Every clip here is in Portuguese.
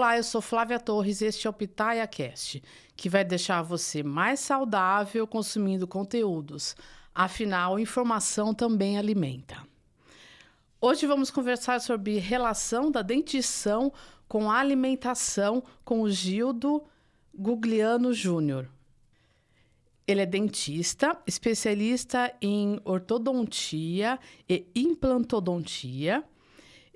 Olá, eu sou Flávia Torres e este é o PitayaCast, que vai deixar você mais saudável consumindo conteúdos. Afinal, informação também alimenta. Hoje vamos conversar sobre relação da dentição com a alimentação com o Gildo Gugliano Júnior. Ele é dentista, especialista em ortodontia e implantodontia.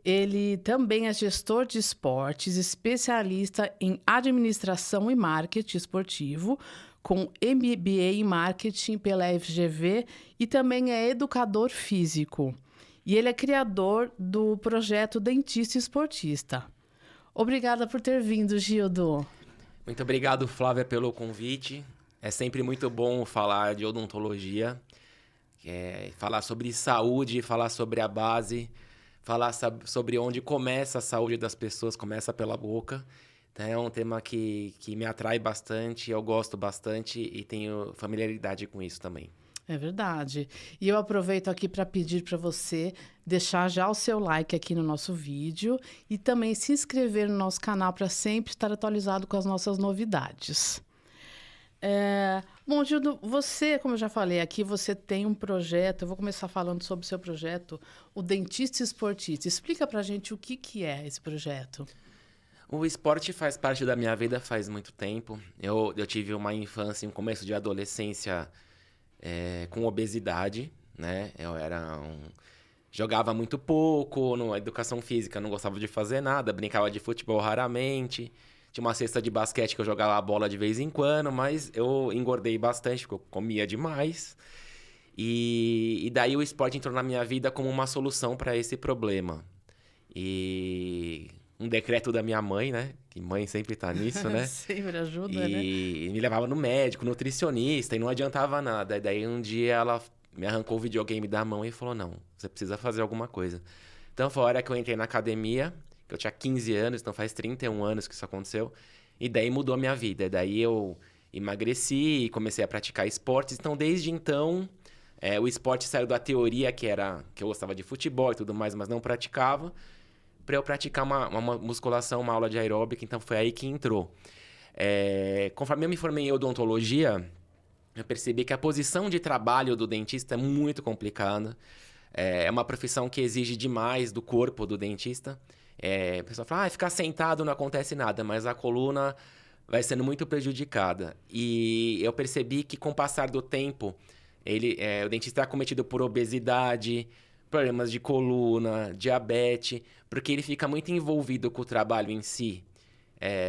Ele também é gestor de esportes, especialista em administração e marketing esportivo, com MBA em marketing pela FGV e também é educador físico. E ele é criador do projeto Dentista Esportista. Obrigada por ter vindo, Gildo. Muito obrigado, Flávia, pelo convite. É sempre muito bom falar de odontologia, falar sobre saúde, falar sobre a base, falar sobre onde começa a saúde das pessoas, começa pela boca. Então, é um tema que me atrai bastante, eu gosto bastante e tenho familiaridade com isso também. É verdade. E eu aproveito aqui para pedir para você deixar já o seu like aqui no nosso vídeo e também se inscrever no nosso canal para sempre estar atualizado com as nossas novidades. Bom, Gildo, você, como eu já falei aqui, você tem um projeto, eu vou começar falando sobre o seu projeto, o Dentista Esportista. Explica pra gente o que é esse projeto. O esporte faz parte da minha vida faz muito tempo. Eu tive uma infância, um começo de adolescência com obesidade, né? Jogava muito pouco, na educação física não gostava de fazer nada, brincava de futebol raramente. Tinha uma cesta de basquete que eu jogava a bola de vez em quando, mas eu engordei bastante, porque eu comia demais. E daí o esporte entrou na minha vida como uma solução para esse problema. E um decreto da minha mãe, né? Que mãe sempre tá nisso, né? Sempre ajuda, né? E me levava no médico, nutricionista, e não adiantava nada. E daí um dia ela me arrancou o videogame da mão e falou, não, você precisa fazer alguma coisa. Então foi a hora que eu entrei na academia, que eu tinha 15 anos, então faz 31 anos que isso aconteceu. E daí mudou a minha vida. E daí eu emagreci e comecei a praticar esportes. Então, desde então, o esporte saiu da teoria, que eu gostava de futebol e tudo mais, mas não praticava, para eu praticar uma musculação, uma aula de aeróbica. Então, foi aí que entrou. Conforme eu me formei em odontologia, eu percebi que a posição de trabalho do dentista é muito complicada. É uma profissão que exige demais do corpo do dentista. A pessoa fala, ficar sentado não acontece nada, mas a coluna vai sendo muito prejudicada. E eu percebi que com o passar do tempo, o dentista é acometido por obesidade, problemas de coluna, diabetes, porque ele fica muito envolvido com o trabalho em si,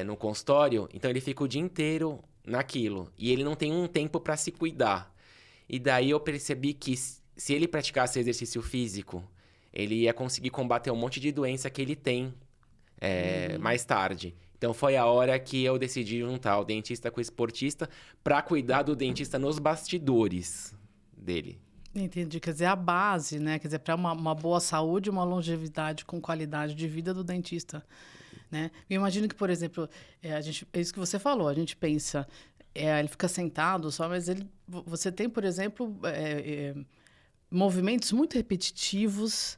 no consultório, então ele fica o dia inteiro naquilo, e ele não tem um tempo para se cuidar. E daí eu percebi que se ele praticasse exercício físico, ele ia conseguir combater um monte de doença que ele tem mais tarde. Então, foi a hora que eu decidi juntar o dentista com o esportista para cuidar do dentista nos bastidores dele. Entendi. Quer dizer, a base, né? Quer dizer, para uma boa saúde, uma longevidade com qualidade de vida do dentista, né? Eu imagino que, por exemplo, é isso que você falou, a gente pensa, ele fica sentado só, mas você tem, por exemplo, movimentos muito repetitivos,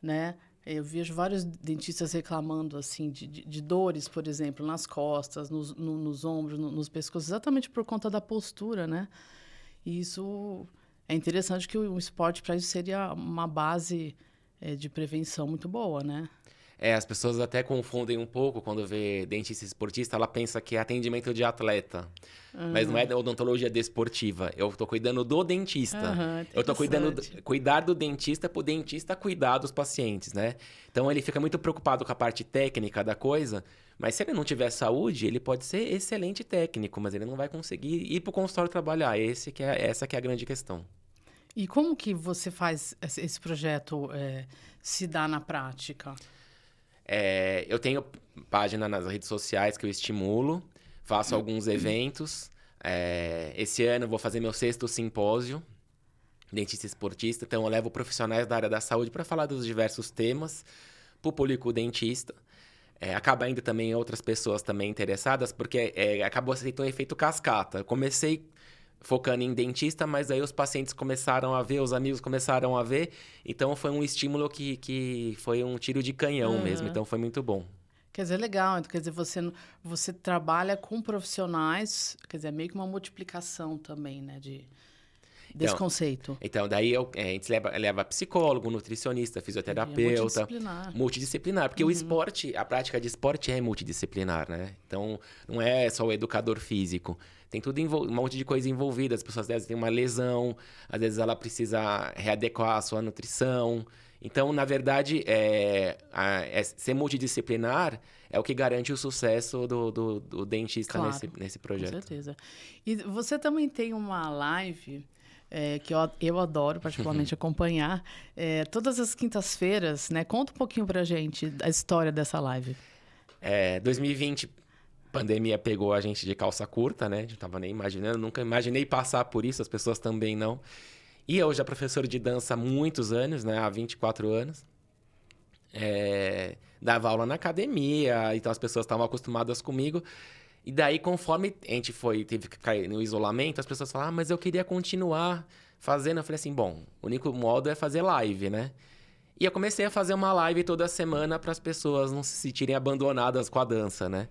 né? Eu vejo vários dentistas reclamando assim de dores, por exemplo, nas costas, nos ombros, nos pescoços, exatamente por conta da postura, né? E isso é interessante, que o esporte para isso seria uma base de prevenção muito boa, né? As pessoas até confundem um pouco quando vê dentista esportista, ela pensa que é atendimento de atleta. Mas não é odontologia desportiva. Eu tô cuidando do dentista. Eu tô cuidar do dentista pro dentista cuidar dos pacientes, né? Então ele fica muito preocupado com a parte técnica da coisa, mas se ele não tiver saúde, ele pode ser excelente técnico, mas ele não vai conseguir ir pro consultório trabalhar. Essa que é a grande questão. E como que você faz esse projeto se dar na prática? Eu tenho página nas redes sociais que eu estimulo, faço alguns eventos. Esse ano eu vou fazer meu 6º simpósio, dentista esportista. Então, eu levo profissionais da área da saúde para falar dos diversos temas para o público dentista. Acaba indo também outras pessoas também interessadas, porque acabou sendo um efeito cascata. Eu comecei focando em dentista, mas aí os pacientes começaram a ver, os amigos começaram a ver. Então, foi um estímulo que foi um tiro de canhão mesmo. Então, foi muito bom. Quer dizer, legal. Então, quer dizer, você trabalha com profissionais, quer dizer, é meio que uma multiplicação também, né, desse conceito. Então, daí a gente leva psicólogo, nutricionista, fisioterapeuta. Multidisciplinar. Porque o esporte, a prática de esporte é multidisciplinar, né? Então, não é só o educador físico. Tem tudo um monte de coisa envolvida. As pessoas, às vezes, têm uma lesão, às vezes ela precisa readequar a sua nutrição. Então, na verdade, ser multidisciplinar é o que garante o sucesso do dentista nesse projeto. Com certeza. E você também tem uma live que eu adoro particularmente acompanhar, todas as quintas-feiras, né? Conta um pouquinho pra gente a história dessa live. 2020, pandemia pegou a gente de calça curta, né? Não tava nem imaginando, nunca imaginei passar por isso, as pessoas também não. E eu já professor de dança há muitos anos, né? Há 24 anos. Dava aula na academia, então as pessoas estavam acostumadas comigo. E daí, conforme a gente teve que cair no isolamento, as pessoas falaram, mas eu queria continuar fazendo. Eu falei assim, bom, o único modo é fazer live, né? E eu comecei a fazer uma live toda semana para as pessoas não se sentirem abandonadas com a dança, né?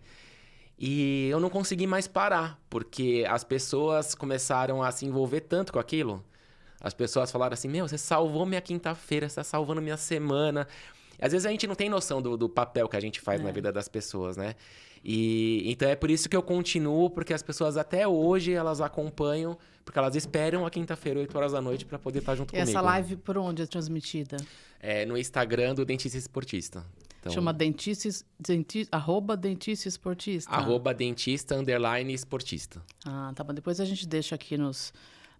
E eu não consegui mais parar, porque as pessoas começaram a se envolver tanto com aquilo. As pessoas falaram assim, você salvou minha quinta-feira, você está salvando minha semana. Às vezes a gente não tem noção do papel que a gente faz na vida das pessoas, né? E então é por isso que eu continuo, porque as pessoas até hoje, elas acompanham, porque elas esperam a quinta-feira, 8 horas da noite, para poder estar junto comigo. Essa live por onde é transmitida? No Instagram do Dentista Esportista. Então, chama arroba Dentista Esportista? Arroba Dentista_Esportista. Ah, tá bom. Depois a gente deixa aqui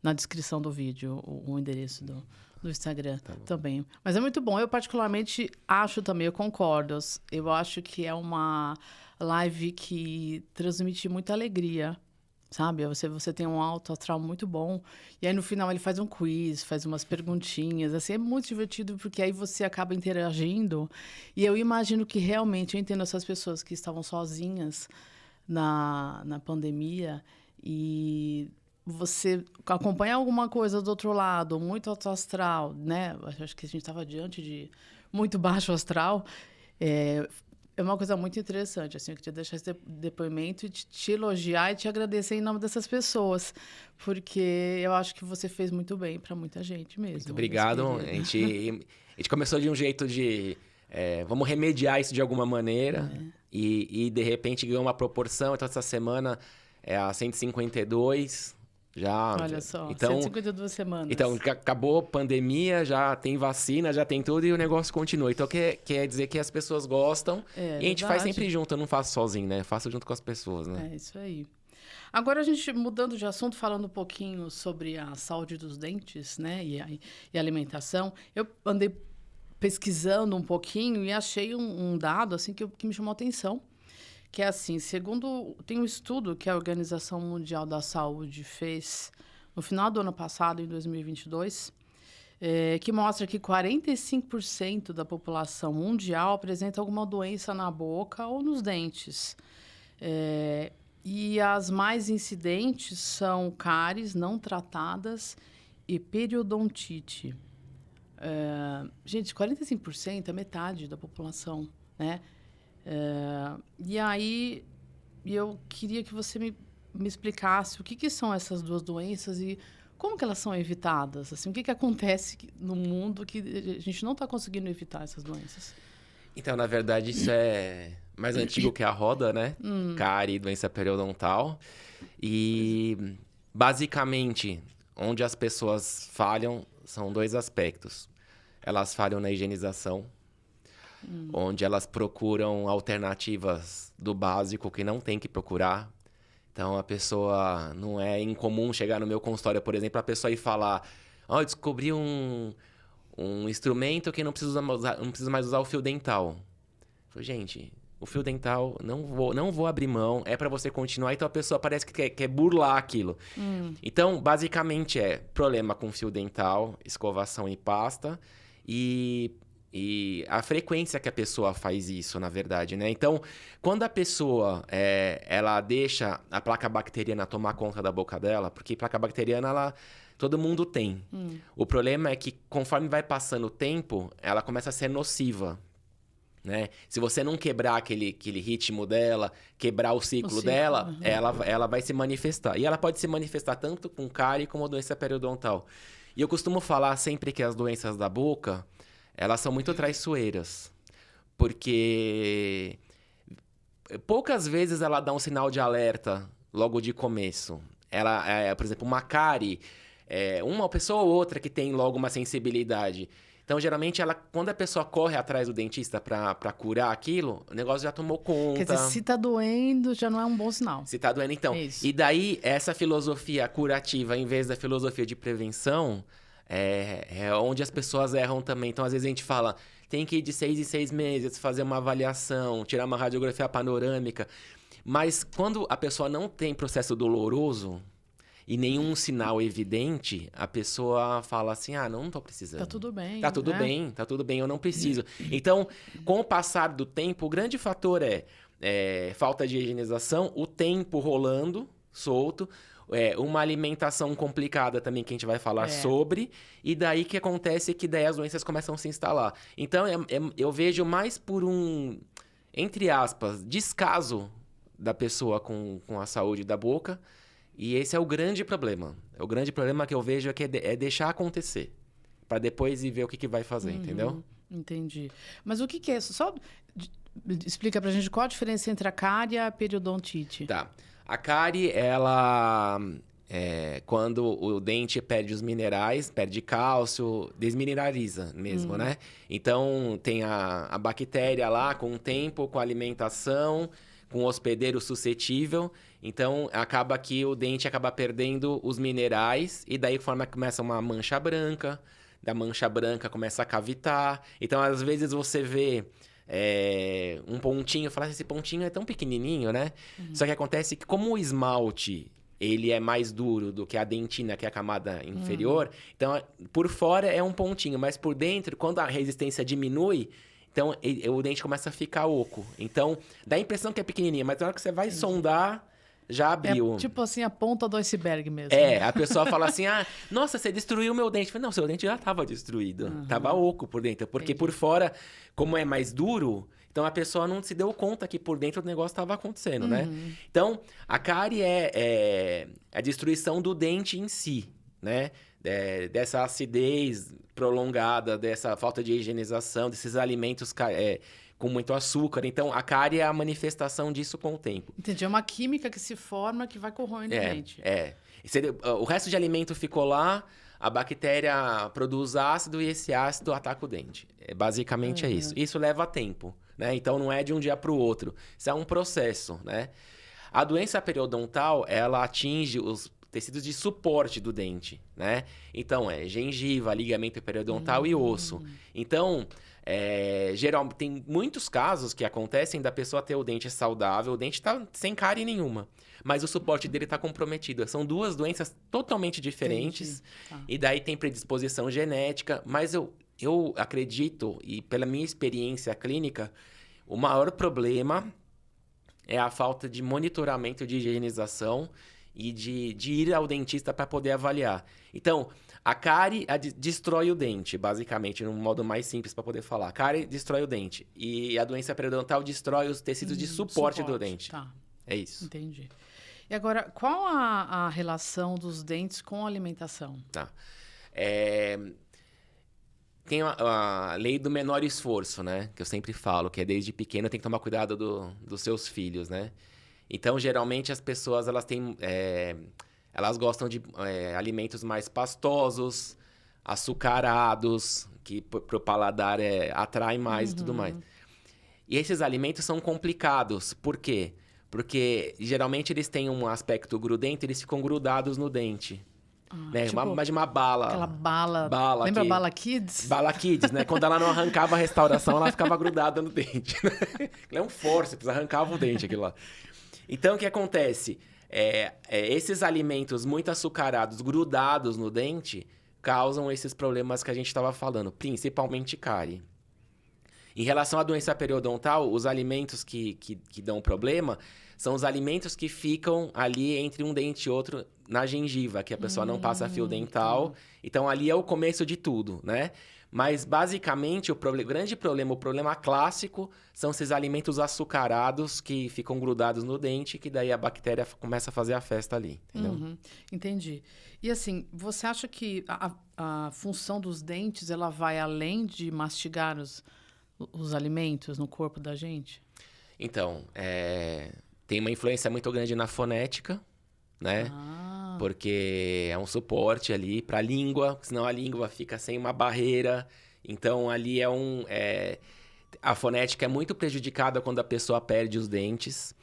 na descrição do vídeo o endereço do Instagram também. Mas é muito bom. Eu particularmente acho também, eu concordo. Eu acho que é uma live que transmite muita alegria, sabe? Você tem um alto astral muito bom. E aí no final ele faz um quiz, faz umas perguntinhas. Assim, é muito divertido porque aí você acaba interagindo. E eu imagino que realmente, eu entendo essas pessoas que estavam sozinhas na pandemia e você acompanha alguma coisa do outro lado, muito alto astral, né? Acho que a gente estava diante de muito baixo astral. É uma coisa muito interessante, assim, eu queria deixar esse depoimento e te elogiar e te agradecer em nome dessas pessoas, porque eu acho que você fez muito bem para muita gente mesmo. Muito obrigado. A gente começou de um jeito de... vamos remediar isso de alguma maneira e de repente ganhou uma proporção. Então, essa semana é a 152... Olha só, então, 152 semanas. Então, acabou a pandemia, já tem vacina, já tem tudo e o negócio continua. Então, quer dizer que as pessoas gostam e a gente faz sempre junto. Eu não faço sozinho, né? Eu faço junto com as pessoas, né? É isso aí. Agora, a gente mudando de assunto, falando um pouquinho sobre a saúde dos dentes, né? E alimentação. Eu andei pesquisando um pouquinho e achei um dado, assim, que me chamou a atenção. Que é assim, tem um estudo que a Organização Mundial da Saúde fez no final do ano passado, em 2022, que mostra que 45% da população mundial apresenta alguma doença na boca ou nos dentes. E as mais incidentes são cáries não tratadas e periodontite. Gente, 45% é metade da população, né? E aí, eu queria que você me explicasse o que são essas duas doenças e como que elas são evitadas. Assim, o que acontece no mundo que a gente não está conseguindo evitar essas doenças? Então, na verdade, isso é mais antigo que a roda, né? Cárie, doença periodontal. E, basicamente, onde as pessoas falham são dois aspectos. Elas falham na higienização, onde elas procuram alternativas do básico que não tem que procurar. Então, a pessoa... Não é incomum chegar no meu consultório, por exemplo, a pessoa ir falar... eu descobri um instrumento que não preciso mais usar o fio dental. Eu falei, gente, o fio dental, não vou abrir mão, é para você continuar. Então, a pessoa parece que quer burlar aquilo. Então, basicamente, problema com fio dental, escovação e pasta e a frequência que a pessoa faz isso, na verdade, né? Então, quando a pessoa ela deixa a placa bacteriana tomar conta da boca dela, porque placa bacteriana, todo mundo tem. O problema é que, conforme vai passando o tempo, ela começa a ser nociva. né? Se você não quebrar aquele ritmo dela, quebrar o ciclo dela, ela vai se manifestar. E ela pode se manifestar tanto com cárie como doença periodontal. E eu costumo falar sempre que as doenças da boca, elas são muito traiçoeiras. Porque poucas vezes ela dá um sinal de alerta logo de começo. Ela, por exemplo, uma cárie, uma pessoa ou outra que tem logo uma sensibilidade. Então, geralmente, quando a pessoa corre atrás do dentista pra curar aquilo, o negócio já tomou conta. Quer dizer, se tá doendo, já não é um bom sinal. Se tá doendo, então. Isso. E daí, essa filosofia curativa, em vez da filosofia de prevenção, é onde as pessoas erram também. Então, às vezes, a gente fala, tem que ir de 6 em 6 meses, fazer uma avaliação, tirar uma radiografia panorâmica. Mas, quando a pessoa não tem processo doloroso e nenhum sinal evidente, a pessoa fala assim, não tô precisando. Tá tudo bem. Tá tudo bem, tá tudo bem, eu não preciso. Então, com o passar do tempo, o grande fator é falta de higienização, o tempo rolando, solto, uma alimentação complicada também que a gente vai falar sobre, e daí que acontece que daí as doenças começam a se instalar. Então, eu vejo mais por um, entre aspas, descaso da pessoa com a saúde da boca. E esse é o grande problema. O grande problema que eu vejo é deixar acontecer. Para depois ir ver o que vai fazer, entendeu? Entendi. Mas o que é isso? Só explica pra gente qual a diferença entre a cárie e a periodontite. Tá. A cárie, ela... quando o dente perde os minerais, perde cálcio, desmineraliza mesmo, né? Então, tem a bactéria lá com o tempo, com a alimentação, com o hospedeiro suscetível. Então, acaba que o dente acaba perdendo os minerais e daí começa uma mancha branca. Da mancha branca começa a cavitar. Então, às vezes, você vê um pontinho, fala, esse pontinho é tão pequenininho, né? Só que acontece que como o esmalte, ele é mais duro do que a dentina, que é a camada inferior, então, por fora é um pontinho, mas por dentro, quando a resistência diminui, então o dente começa a ficar oco. Então, dá a impressão que é pequenininho, mas na hora que você vai sondar, já abriu. É tipo assim, a ponta do iceberg mesmo. A pessoa fala assim, nossa, você destruiu o meu dente. Eu falei, não, seu dente já estava destruído. Tava oco por dentro. Porque por fora, como é mais duro, então a pessoa não se deu conta que por dentro o negócio estava acontecendo, né? Então, a cárie é a destruição do dente em si, né? Dessa acidez prolongada, dessa falta de higienização, desses alimentos com muito açúcar. Então, a cárie é a manifestação disso com o tempo. Entendi. É uma química que se forma que vai corroendo o dente. O resto de alimento ficou lá, a bactéria produz ácido e esse ácido ataca o dente. Basicamente é isso. Isso leva tempo, né? Então, não é de um dia para o outro. Isso é um processo, né? A doença periodontal, ela atinge os tecidos de suporte do dente, né? Então, gengiva, ligamento periodontal e osso. Então, geralmente, tem muitos casos que acontecem da pessoa ter o dente saudável, o dente tá sem cárie nenhuma, mas o suporte dele tá comprometido. São duas doenças totalmente diferentes, e daí tem predisposição genética, mas eu acredito, e pela minha experiência clínica, o maior problema é a falta de monitoramento de higienização e de ir ao dentista para poder avaliar. Então, a cárie destrói o dente, basicamente, num modo mais simples para poder falar. A cárie destrói o dente. E a doença periodontal destrói os tecidos de suporte do dente. Tá. É isso. Entendi. E agora, qual a relação dos dentes com a alimentação? Tá. Tem a lei do menor esforço, né? Que eu sempre falo, que é desde pequeno tem que tomar cuidado dos seus filhos, né? Então, geralmente, as pessoas, elas gostam de alimentos mais pastosos, açucarados, que pro paladar atrai mais e tudo mais. E esses alimentos são complicados. Por quê? Porque, geralmente, eles têm um aspecto grudento, eles ficam grudados no dente. Né? Tipo, uma bala. Aquela bala. Lembra a Bala Kids? Bala Kids, né? Quando ela não arrancava a restauração, ela ficava grudada no dente. Ela é um forceps, arrancava o dente aquilo lá. Então, o que acontece? Esses alimentos muito açucarados, grudados no dente, causam esses problemas que a gente estava falando, principalmente cárie. Em relação à doença periodontal, os alimentos que dão problema são os alimentos que ficam ali entre um dente e outro na gengiva, que a pessoa não passa fio dental. Então, ali é o começo de tudo, né? Mas, basicamente, o grande problema, o problema clássico, são esses alimentos açucarados que ficam grudados no dente, que daí a bactéria começa a fazer a festa ali, entendeu? Uhum, entendi. E assim, você acha que a função dos dentes, ela vai além de mastigar os alimentos no corpo da gente? Então, tem uma influência muito grande na fonética, né? Porque é um suporte ali para a língua, senão a língua fica sem uma barreira. Então, ali a fonética é muito prejudicada quando a pessoa perde os dentes.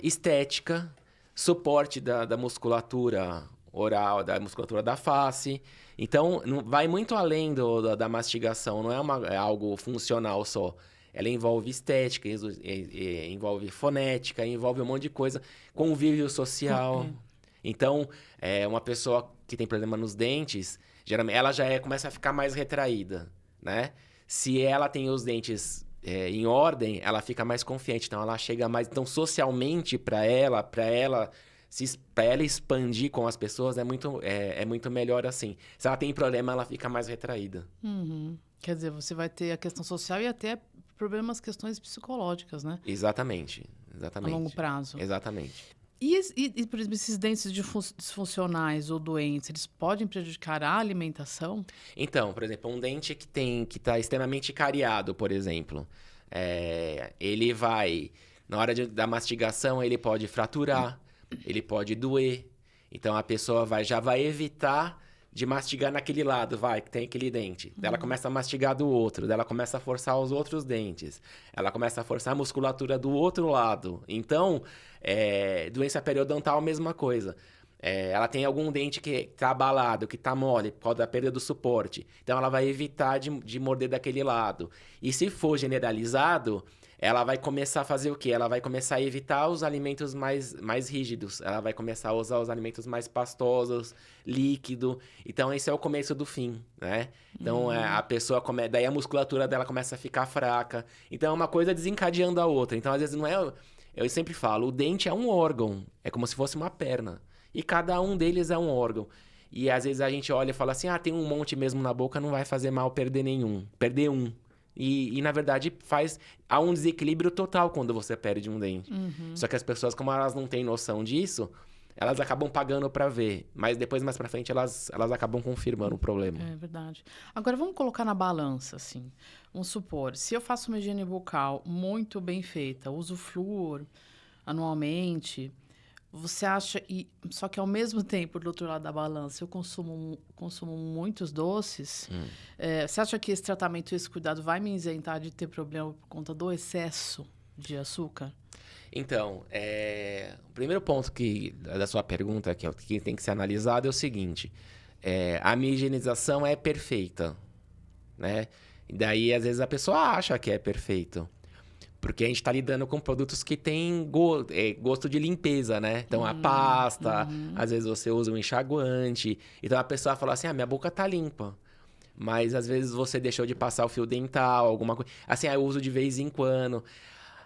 Estética, suporte da musculatura oral, da musculatura da face. Então, vai muito além da mastigação, não é algo funcional só. Ela envolve estética, envolve fonética, envolve um monte de coisa, convívio social. Então, uma pessoa que tem problema nos dentes, geralmente ela já começa a ficar mais retraída, né? Se ela tem os dentes em ordem, ela fica mais confiante. Então, ela chega mais... Então, socialmente, para ela expandir com as pessoas, é muito melhor assim. Se ela tem problema, ela fica mais retraída. Uhum. Quer dizer, você vai ter a questão social e até questões psicológicas, né? Exatamente. A longo prazo. Exatamente. E, por exemplo, esses dentes disfuncionais ou doentes, eles podem prejudicar a alimentação? Então, por exemplo, um dente que está extremamente cariado, por exemplo, ele vai, na hora da mastigação, ele pode fraturar, ele pode doer. Então, a pessoa já vai evitar de mastigar naquele lado, que tem aquele dente. Daí ela começa a mastigar do outro, daí ela começa a forçar os outros dentes. Ela começa a forçar a musculatura do outro lado. Então, doença periodontal, a mesma coisa. Ela tem algum dente que tá abalado, que tá mole, por causa da perda do suporte. Então, ela vai evitar de morder daquele lado. E se for generalizado, ela vai começar a fazer o quê? Ela vai começar a evitar os alimentos mais rígidos. Ela vai começar a usar os alimentos mais pastosos, líquido. Então, esse é o começo do fim, né? Então, a pessoa daí a musculatura dela começa a ficar fraca. Então, é uma coisa desencadeando a outra. Então, às vezes, não é... Eu sempre falo, o dente é um órgão. É como se fosse uma perna. E cada um deles é um órgão. E, às vezes, a gente olha e fala assim, tem um monte mesmo na boca, não vai fazer mal perder nenhum. Perder um. E, na verdade, há um desequilíbrio total quando você perde um dente. Só que as pessoas, como elas não têm noção disso, elas acabam pagando para ver. Mas depois, mais para frente, elas acabam confirmando o problema. É verdade. Agora, vamos colocar na balança, assim. Vamos supor, se eu faço uma higiene bucal muito bem feita, uso flúor anualmente... Você acha, só que ao mesmo tempo, do outro lado da balança, eu consumo muitos doces, você acha que esse tratamento e esse cuidado vai me isentar de ter problema por conta do excesso de açúcar? Então, o primeiro ponto da sua pergunta, que tem que ser analisado, é o seguinte. A minha higienização é perfeita, né? E daí, às vezes, a pessoa acha que é perfeito. Porque a gente está lidando com produtos que têm gosto de limpeza, né? Então, a pasta, às vezes você usa um enxaguante. Então, a pessoa fala assim, minha boca tá limpa. Mas, às vezes, você deixou de passar o fio dental, alguma coisa. Assim, eu uso de vez em quando.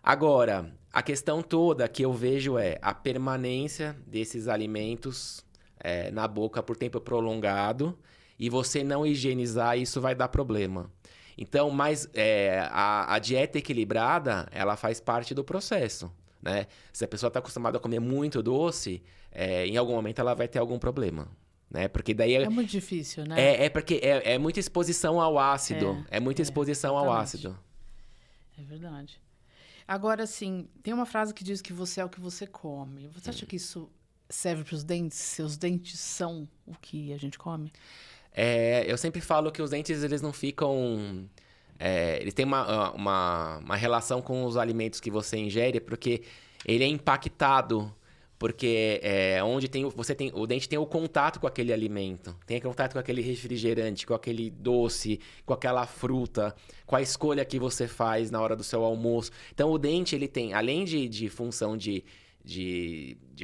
Agora, a questão toda que eu vejo é a permanência desses alimentos na boca por tempo prolongado. E você não higienizar, isso vai dar problema. Então, mas a dieta equilibrada, ela faz parte do processo, né? Se a pessoa está acostumada a comer muito doce, em algum momento ela vai ter algum problema, né? Porque daí... É muito difícil, né? Porque é muita exposição ao ácido. É muita exposição ao ácido. É verdade. Agora, assim, tem uma frase que diz que você é o que você come. Você acha que isso serve para os dentes? Seus dentes são o que a gente come? Eu sempre falo que os dentes, eles não ficam... eles têm uma relação com os alimentos que você ingere, porque ele é impactado. Porque onde o dente tem o contato com aquele alimento. Tem contato com aquele refrigerante, com aquele doce, com aquela fruta, com a escolha que você faz na hora do seu almoço. Então, o dente, ele tem, além de função de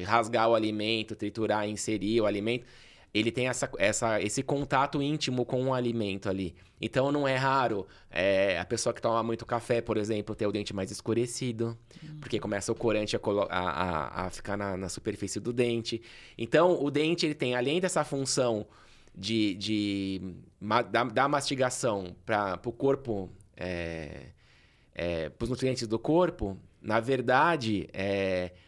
rasgar o alimento, triturar, inserir o alimento... Ele tem esse contato íntimo com o alimento ali. Então, não é raro a pessoa que toma muito café, por exemplo, ter o dente mais escurecido, porque começa o corante a ficar na superfície do dente. Então, o dente, ele tem, além dessa função da mastigação para o corpo, para os nutrientes do corpo, na verdade,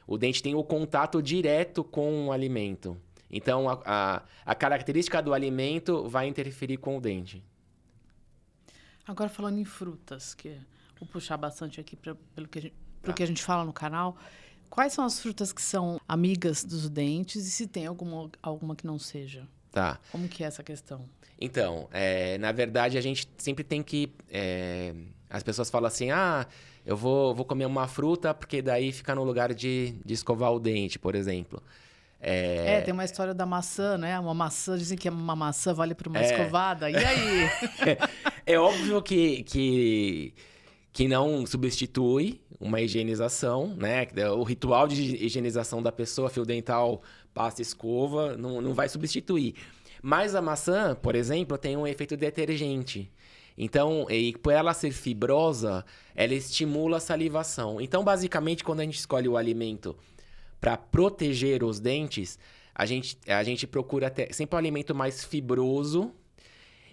o dente tem o contato direto com o alimento. Então, a característica do alimento vai interferir com o dente. Agora, falando em frutas, que vou puxar bastante aqui pelo que a gente fala no canal, quais são as frutas que são amigas dos dentes e se tem alguma que não seja? Tá. Como que é essa questão? Então, na verdade, a gente sempre tem que... as pessoas falam assim, eu vou comer uma fruta porque daí fica no lugar de escovar o dente, por exemplo. Tem uma história da maçã, né? Uma maçã, dizem que uma maçã vale por uma escovada. E aí? É óbvio que não substitui uma higienização, né? O ritual de higienização da pessoa, fio dental, pasta, escova, não vai substituir. Mas a maçã, por exemplo, tem um efeito detergente. Então, e por ela ser fibrosa, ela estimula a salivação. Então, basicamente, quando a gente escolhe o alimento para proteger os dentes, a gente procura sempre um alimento mais fibroso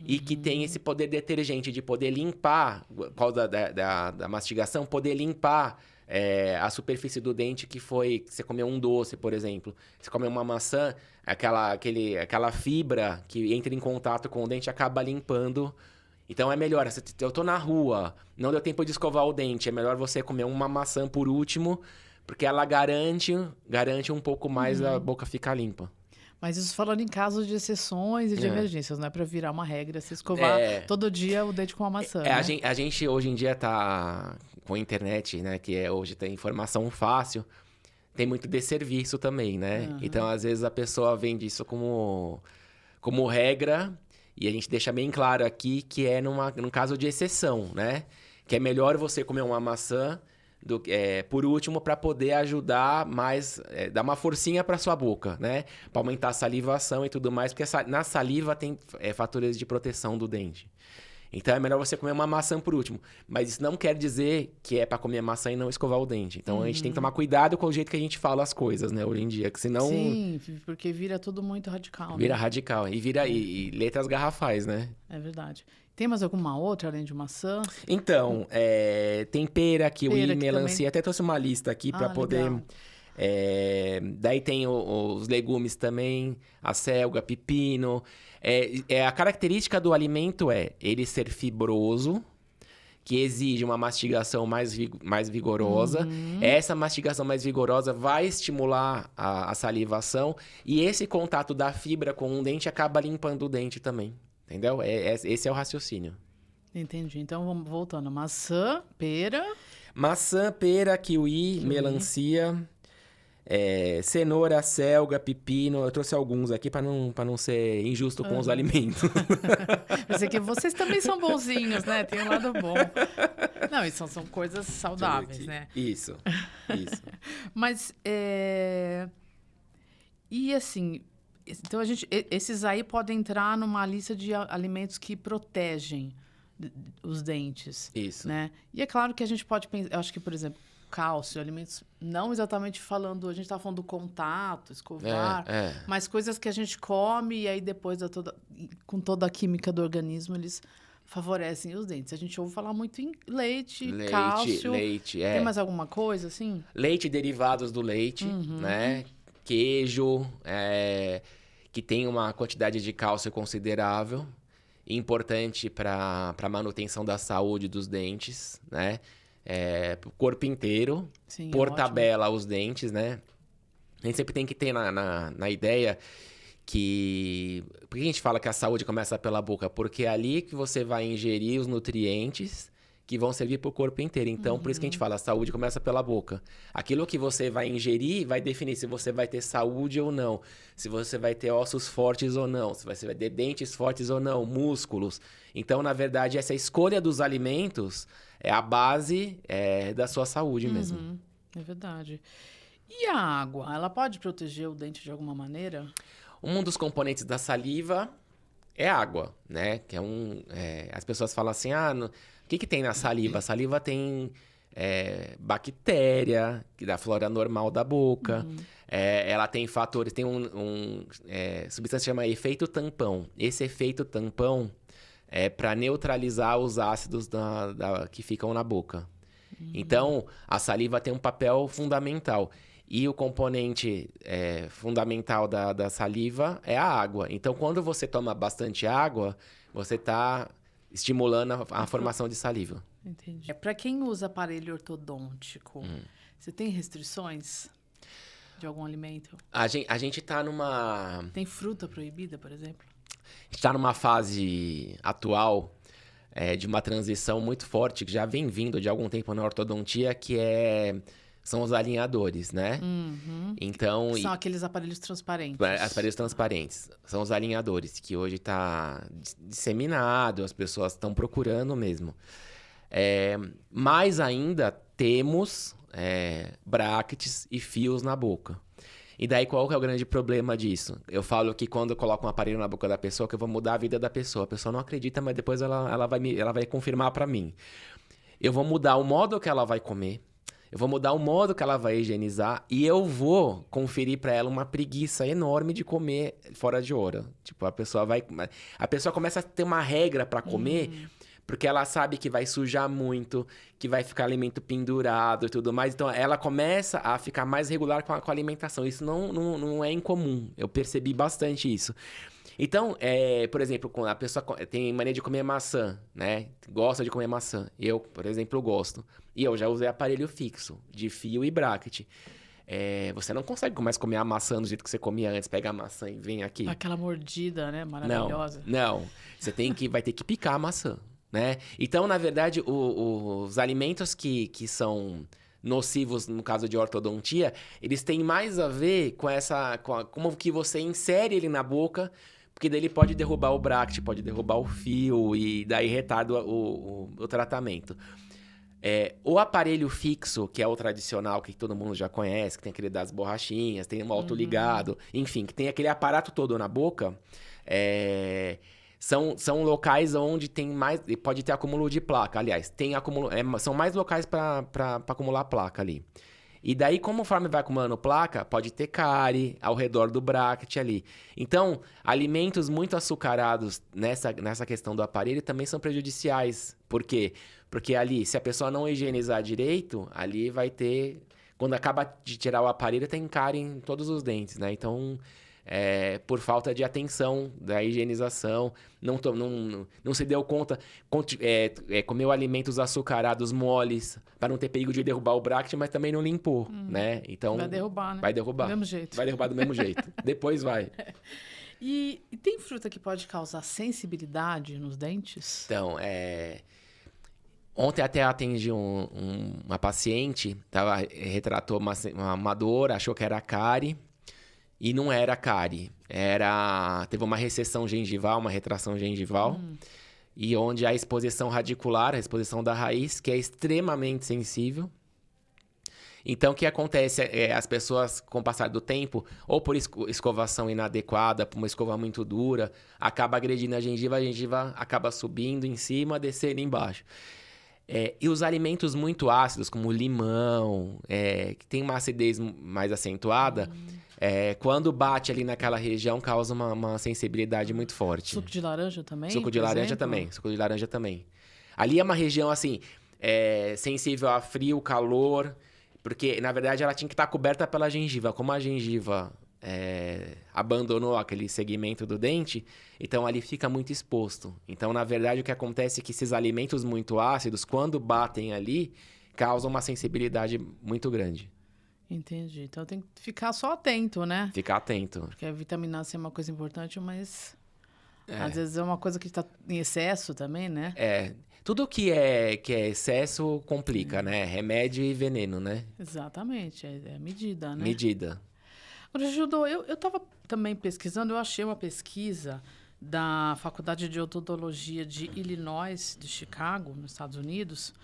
e que tem esse poder detergente de poder limpar, por causa da mastigação, poder limpar a superfície do dente que você comeu um doce, por exemplo. Você comeu uma maçã, aquela fibra que entra em contato com o dente acaba limpando. Então é melhor, eu tô na rua, não deu tempo de escovar o dente, é melhor você comer uma maçã por último, porque ela garante um pouco mais a boca ficar limpa. Mas isso falando em casos de exceções e de emergências, não é para virar uma regra se escovar todo dia o dente com uma maçã, né? A gente hoje em dia tá com a internet, né, que hoje tem informação fácil, tem muito desserviço também, né? Então, às vezes, a pessoa vende isso como regra, e a gente deixa bem claro aqui que num caso de exceção, né? Que é melhor você comer uma maçã por último, para poder ajudar mais, dar uma forcinha para sua boca, né? Para aumentar a salivação e tudo mais, porque na saliva tem fatores de proteção do dente. Então, é melhor você comer uma maçã por último. Mas isso não quer dizer que é para comer maçã e não escovar o dente. Então, a gente tem que tomar cuidado com o jeito que a gente fala as coisas, né? Hoje em dia, que senão... Sim, porque vira tudo muito radical, Vira né? radical. E letras garrafais, né? É verdade. Tem mais alguma outra, além de maçã? Então, tem pera, kiwi, melancia. também... Até trouxe uma lista aqui para poder... Legal. Daí tem os legumes também, a selga, pepino. A característica do alimento é ele ser fibroso, que exige uma mastigação mais vigorosa. Essa mastigação mais vigorosa vai estimular a salivação. E esse contato da fibra com o dente acaba limpando o dente também. Entendeu? Esse é o raciocínio. Entendi. Então, vamos voltando. Maçã, pera... Maçã, pera, kiwi, melancia... cenoura, selga, pepino. Eu trouxe alguns aqui para não ser injusto com os alimentos. Mas é que vocês também são bonzinhos, né? Tem um lado bom. Não, isso são coisas saudáveis, né? Isso. Mas, e assim, então esses aí podem entrar numa lista de alimentos que protegem os dentes. Isso. Né? E é claro que a gente pode pensar, eu acho que, por exemplo, cálcio, alimentos, não exatamente falando, a gente está falando do contato, escovar, mas coisas que a gente come e aí depois com toda a química do organismo, eles favorecem os dentes. A gente ouve falar muito em leite, cálcio. Leite, Tem mais alguma coisa, assim? Leite e derivados do leite, né? Queijo, que tem uma quantidade de cálcio considerável, importante para a manutenção da saúde dos dentes, né? Pro corpo inteiro, Sim, por ótimo. tabela os dentes, né? A gente sempre tem que ter na ideia que... Por que a gente fala que a saúde começa pela boca? Porque é ali que você vai ingerir os nutrientes que vão servir para o corpo inteiro. Então, por isso que a gente fala, a saúde começa pela boca. Aquilo que você vai ingerir vai definir se você vai ter saúde ou não, se você vai ter ossos fortes ou não, se você vai ter dentes fortes ou não, músculos. Então, na verdade, essa escolha dos alimentos é a base da sua saúde mesmo. É verdade. E a água? Ela pode proteger o dente de alguma maneira? Um dos componentes da saliva é água, né? Que as pessoas falam assim, o que tem na saliva? A saliva tem bactéria, que da flora normal da boca. Ela tem fatores, tem substância que chama efeito tampão. Esse efeito tampão é para neutralizar os ácidos que ficam na boca. Então, a saliva tem um papel fundamental. E o componente fundamental da saliva é a água. Então, quando você toma bastante água, você está estimulando a formação de saliva. Entendi. Para quem usa aparelho ortodôntico, você tem restrições de algum alimento? A gente está numa... Tem fruta proibida, por exemplo? A gente está numa fase atual de uma transição muito forte, que já vem vindo de algum tempo na ortodontia, que são os alinhadores, né? Então, São aqueles aparelhos transparentes. Aparelhos transparentes. São os alinhadores, que hoje está disseminado, as pessoas estão procurando mesmo. Mas ainda temos brackets e fios na boca. E daí, qual que é o grande problema disso? Eu falo que quando eu coloco um aparelho na boca da pessoa, que eu vou mudar a vida da pessoa. A pessoa não acredita, mas depois ela vai confirmar para mim. Eu vou mudar o modo que ela vai comer, eu vou mudar o modo que ela vai higienizar e eu vou conferir para ela uma preguiça enorme de comer fora de hora. Tipo, a pessoa começa a ter uma regra para comer, porque ela sabe que vai sujar muito, que vai ficar alimento pendurado e tudo mais. Então, ela começa a ficar mais regular com a alimentação. Isso não é incomum. Eu percebi bastante isso. Então, por exemplo, quando a pessoa tem mania de comer maçã, né? Gosta de comer maçã. Eu, por exemplo, gosto. E eu já usei aparelho fixo, de fio e bracket. Você não consegue mais comer a maçã do jeito que você comia antes. Pega a maçã e vem aqui. Aquela mordida, né? Maravilhosa. Não. Você vai ter que picar a maçã, né? Então, na verdade, os alimentos que são nocivos, no caso de ortodontia, eles têm mais a ver com como que você insere ele na boca, porque daí ele pode derrubar o bracket, pode derrubar o fio e daí retarda o tratamento. O aparelho fixo, que é o tradicional, que todo mundo já conhece, que tem aquele das borrachinhas, tem um autoligado, enfim, que tem aquele aparato todo na boca, são locais onde tem mais... Pode ter acúmulo de placa, aliás. São mais locais para acumular placa ali. E daí, conforme vai acumulando placa, pode ter cárie ao redor do bracket ali. Então, alimentos muito açucarados nessa questão do aparelho também são prejudiciais. Por quê? Porque ali, se a pessoa não higienizar direito, ali vai ter... Quando acaba de tirar o aparelho, tem cárie em todos os dentes, né? Então... por falta de atenção da higienização, não se deu conta, comeu alimentos açucarados moles, para não ter perigo de derrubar o bracket, mas também não limpou, né? Então, vai derrubar, né? Vai derrubar. Do mesmo jeito. Vai derrubar do mesmo jeito. Depois vai. E tem fruta que pode causar sensibilidade nos dentes? Então, ontem até atendi uma paciente, retratou uma dor, achou que era cárie. E não era cárie, teve uma recessão gengival, uma retração gengival, e onde a exposição radicular, a exposição da raiz, que é extremamente sensível. Então, o que acontece as pessoas, com o passar do tempo, ou por escovação inadequada, por uma escova muito dura, acaba agredindo a gengiva acaba subindo em cima, descendo embaixo. E os alimentos muito ácidos, como o limão, que tem uma acidez mais acentuada, quando bate ali naquela região, causa uma sensibilidade muito forte. Suco de laranja também? Suco de laranja também. Ali é uma região, assim, sensível a frio, calor, porque, na verdade, ela tinha que estar coberta pela gengiva. Como a gengiva abandonou aquele segmento do dente, então ali fica muito exposto. Então, na verdade, o que acontece é que esses alimentos muito ácidos, quando batem ali, causam uma sensibilidade muito grande. Entendi. Então tem que ficar só atento, né? Ficar atento. Porque a vitamina C é uma coisa importante, mas às vezes é uma coisa que está em excesso também, né? Tudo que é excesso complica, né? Remédio e veneno, né? Exatamente. É medida, né? Medida. Agora, Judô, eu estava também pesquisando, eu achei uma pesquisa da Faculdade de Odontologia de Illinois, de Chicago, nos Estados Unidos.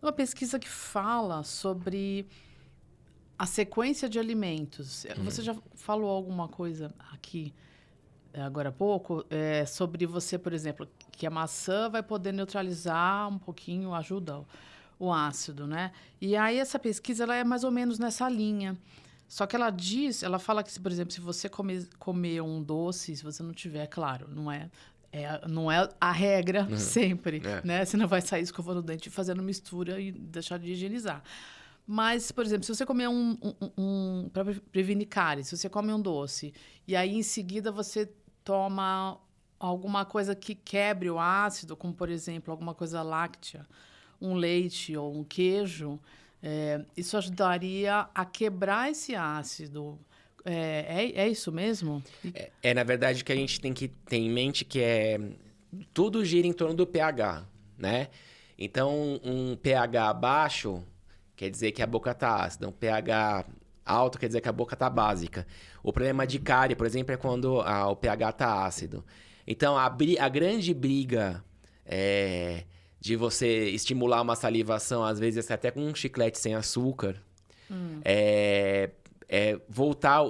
Uma pesquisa que fala sobre a sequência de alimentos. Você já falou alguma coisa aqui, agora há pouco, sobre você, por exemplo, que a maçã vai poder neutralizar um pouquinho, ajuda o ácido, né? E aí essa pesquisa ela é mais ou menos nessa linha. Só que ela fala que, por exemplo, se você comer um doce, se você não tiver, claro, não é a regra sempre, né? Você não vai sair escovando o dente, fazendo mistura e deixar de higienizar. Mas, por exemplo, se você comer para prevenir cárie, se você come um doce e aí em seguida você toma alguma coisa que quebre o ácido, como, por exemplo, alguma coisa láctea, um leite ou um queijo, isso ajudaria a quebrar esse ácido. É isso mesmo? Na verdade, o que a gente tem que ter em mente que tudo gira em torno do pH, né? Então, um pH baixo quer dizer que a boca está ácida. Um pH alto quer dizer que a boca está básica. O problema de cárie, por exemplo, é quando o pH está ácido. Então, a grande briga de você estimular uma salivação, às vezes até com um chiclete sem açúcar, voltar,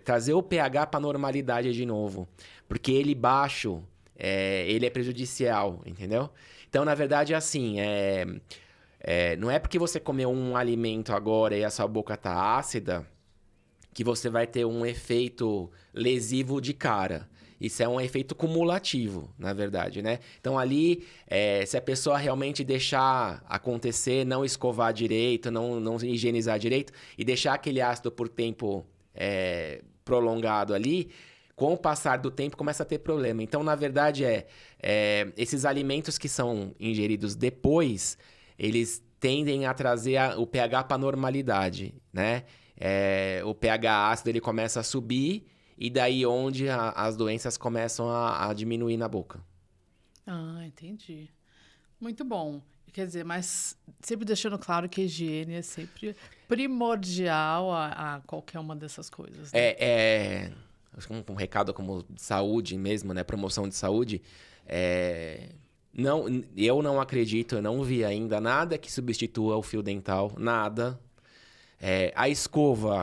trazer o pH para a normalidade de novo. Porque ele baixo, ele é prejudicial, entendeu? Então, na verdade, é assim, não é porque você comeu um alimento agora e a sua boca está ácida que você vai ter um efeito lesivo de cara. Isso é um efeito cumulativo, na verdade, né? Então, ali, se a pessoa realmente deixar acontecer, não escovar direito, não higienizar direito e deixar aquele ácido por tempo prolongado ali, com o passar do tempo, começa a ter problema. Então, na verdade, esses alimentos que são ingeridos depois, eles tendem a trazer o pH para a normalidade, né? O pH ácido ele começa a subir e daí onde as doenças começam a diminuir na boca. Ah, entendi. Muito bom. Quer dizer, mas sempre deixando claro que a higiene é sempre primordial a qualquer uma dessas coisas. Né? Um recado como de saúde mesmo, né? Promoção de saúde. Eu não acredito, eu não vi ainda nada que substitua o fio dental, nada.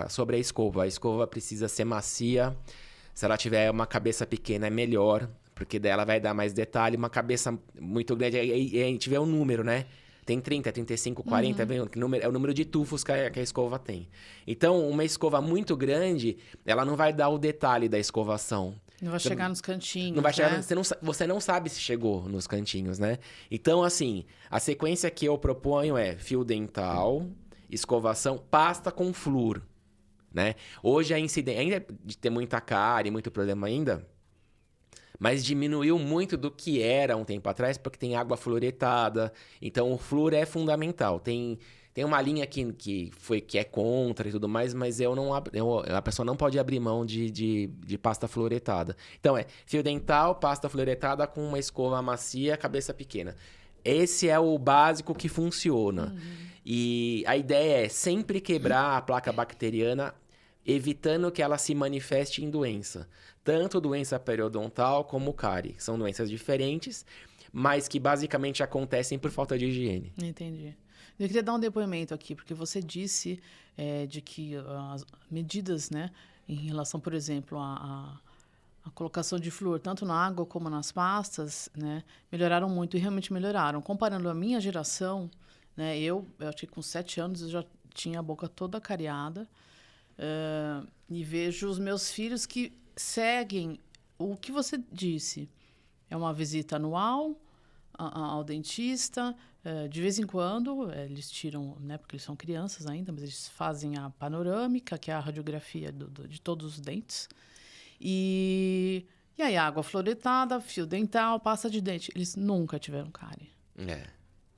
Sobre a escova precisa ser macia. Se ela tiver uma cabeça pequena, é melhor, porque daí ela vai dar mais detalhe. Uma cabeça muito grande, a gente vê o número, né? Tem 30, 35, 40, é o número de tufos que a escova tem. Então, uma escova muito grande, ela não vai dar o detalhe da escovação. Não vai chegar nos cantinhos, não vai chegar, né? Você não sabe se chegou nos cantinhos, né? Então, assim, a sequência que eu proponho é fio dental, escovação, pasta com flúor, né? Hoje a incidência, ainda de ter muita cárie, muito problema ainda, mas diminuiu muito do que era um tempo atrás, porque tem água fluoretada, então o flúor é fundamental. Tem uma linha que é contra e tudo mais, mas a pessoa não pode abrir mão de pasta fluoretada. Então, fio dental, pasta fluoretada com uma escova macia, cabeça pequena. Esse é o básico que funciona. E a ideia é sempre quebrar a placa bacteriana, evitando que ela se manifeste em doença. Tanto doença periodontal como cárie. São doenças diferentes, mas que basicamente acontecem por falta de higiene. Entendi. Eu queria dar um depoimento aqui, porque você disse de que as medidas, né, em relação, por exemplo, a colocação de flúor, tanto na água como nas pastas, né, melhoraram muito e realmente melhoraram. Comparando a minha geração, né, eu acho que com 7 anos eu já tinha a boca toda cariada e vejo os meus filhos que seguem o que você disse. É uma visita anual ao dentista, de vez em quando eles tiram, né, porque eles são crianças ainda, mas eles fazem a panorâmica, que é a radiografia de todos os dentes. E aí, água fluoretada, fio dental, pasta de dente. Eles nunca tiveram cárie.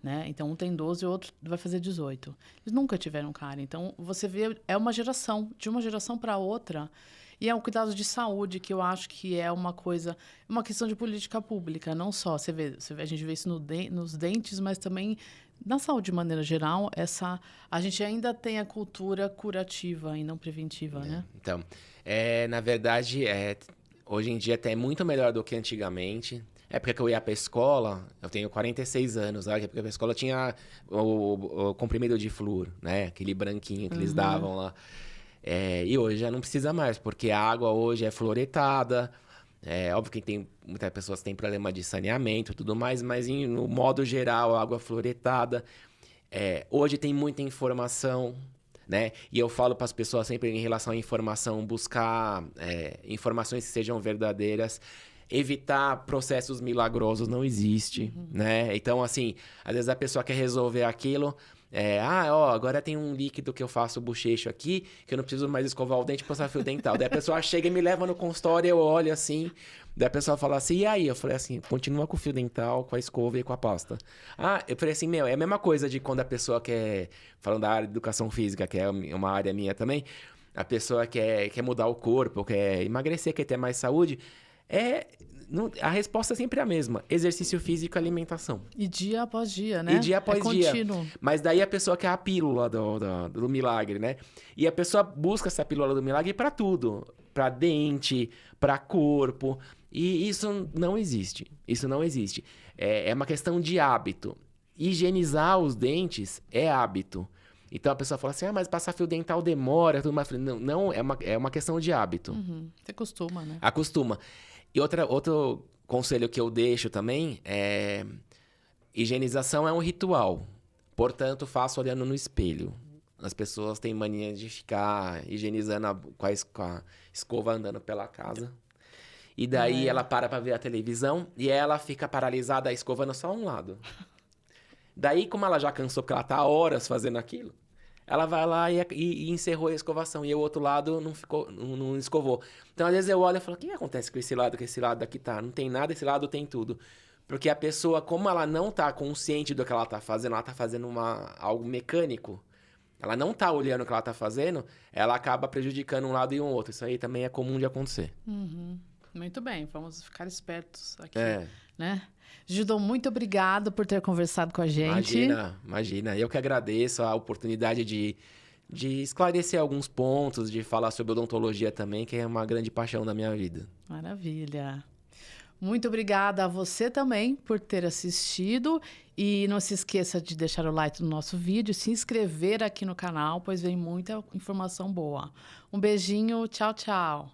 Né? Então, um tem 12 e o outro vai fazer 18. Eles nunca tiveram cárie. Então, você vê, é uma geração, de uma geração para outra. E é um cuidado de saúde que eu acho que é uma questão de política pública, não só. A gente vê isso nos dentes, mas também na saúde de maneira geral, a gente ainda tem a cultura curativa e não preventiva, né? Então, na verdade, hoje em dia até é muito melhor do que antigamente. É porque eu ia para a escola, eu tenho 46 anos, né? Porque a escola tinha o comprimido de flúor, né? Aquele branquinho que eles davam lá. E hoje já não precisa mais, porque a água hoje é fluoretada. Óbvio que muitas pessoas têm problema de saneamento e tudo mais, mas no modo geral, a água fluoretada. Hoje tem muita informação, né? E eu falo para as pessoas sempre em relação à informação, buscar informações que sejam verdadeiras. Evitar processos milagrosos não existe, né? Então, assim, às vezes a pessoa quer resolver aquilo... agora tem um líquido que eu faço bochecho aqui, que eu não preciso mais escovar o dente e passar fio dental. Daí a pessoa chega e me leva no consultório, eu olho assim, daí a pessoa fala assim, e aí? Eu falei assim, continua com o fio dental, com a escova e com a pasta. Eu falei assim, é a mesma coisa de quando a pessoa quer, falando da área de educação física, que é uma área minha também, a pessoa quer mudar o corpo, quer emagrecer, quer ter mais saúde, a resposta é sempre a mesma. Exercício físico e alimentação. E dia após dia, né? E dia após dia. Contínuo. Mas daí a pessoa quer a pílula do milagre, né? E a pessoa busca essa pílula do milagre para tudo. Para dente, para corpo. E isso não existe. Isso não existe. É uma questão de hábito. Higienizar os dentes é hábito. Então a pessoa fala assim, mas passar fio dental demora. Tudo mais. Não, é uma questão de hábito. Você acostuma, né? Acostuma. E outro conselho que eu deixo também é... Higienização é um ritual. Portanto, faço olhando no espelho. As pessoas têm mania de ficar higienizando com a escova andando pela casa. E daí ela para ver a televisão e ela fica paralisada escovando só um lado. Daí, como ela já cansou, porque ela tá há horas fazendo aquilo, ela vai lá e encerrou a escovação. E o outro lado não escovou. Então, às vezes eu olho e falo, o que acontece com esse lado, que esse lado aqui tá? Não tem nada, esse lado tem tudo. Porque a pessoa, como ela não tá consciente do que ela tá fazendo algo mecânico, ela não tá olhando o que ela tá fazendo, ela acaba prejudicando um lado e um outro. Isso aí também é comum de acontecer. Muito bem, vamos ficar espertos aqui, né? Gildon, muito obrigado por ter conversado com a gente. Imagina. Eu que agradeço a oportunidade de esclarecer alguns pontos, de falar sobre odontologia também, que é uma grande paixão da minha vida. Maravilha. Muito obrigada a você também por ter assistido. E não se esqueça de deixar o like no nosso vídeo, se inscrever aqui no canal, pois vem muita informação boa. Um beijinho, tchau, tchau.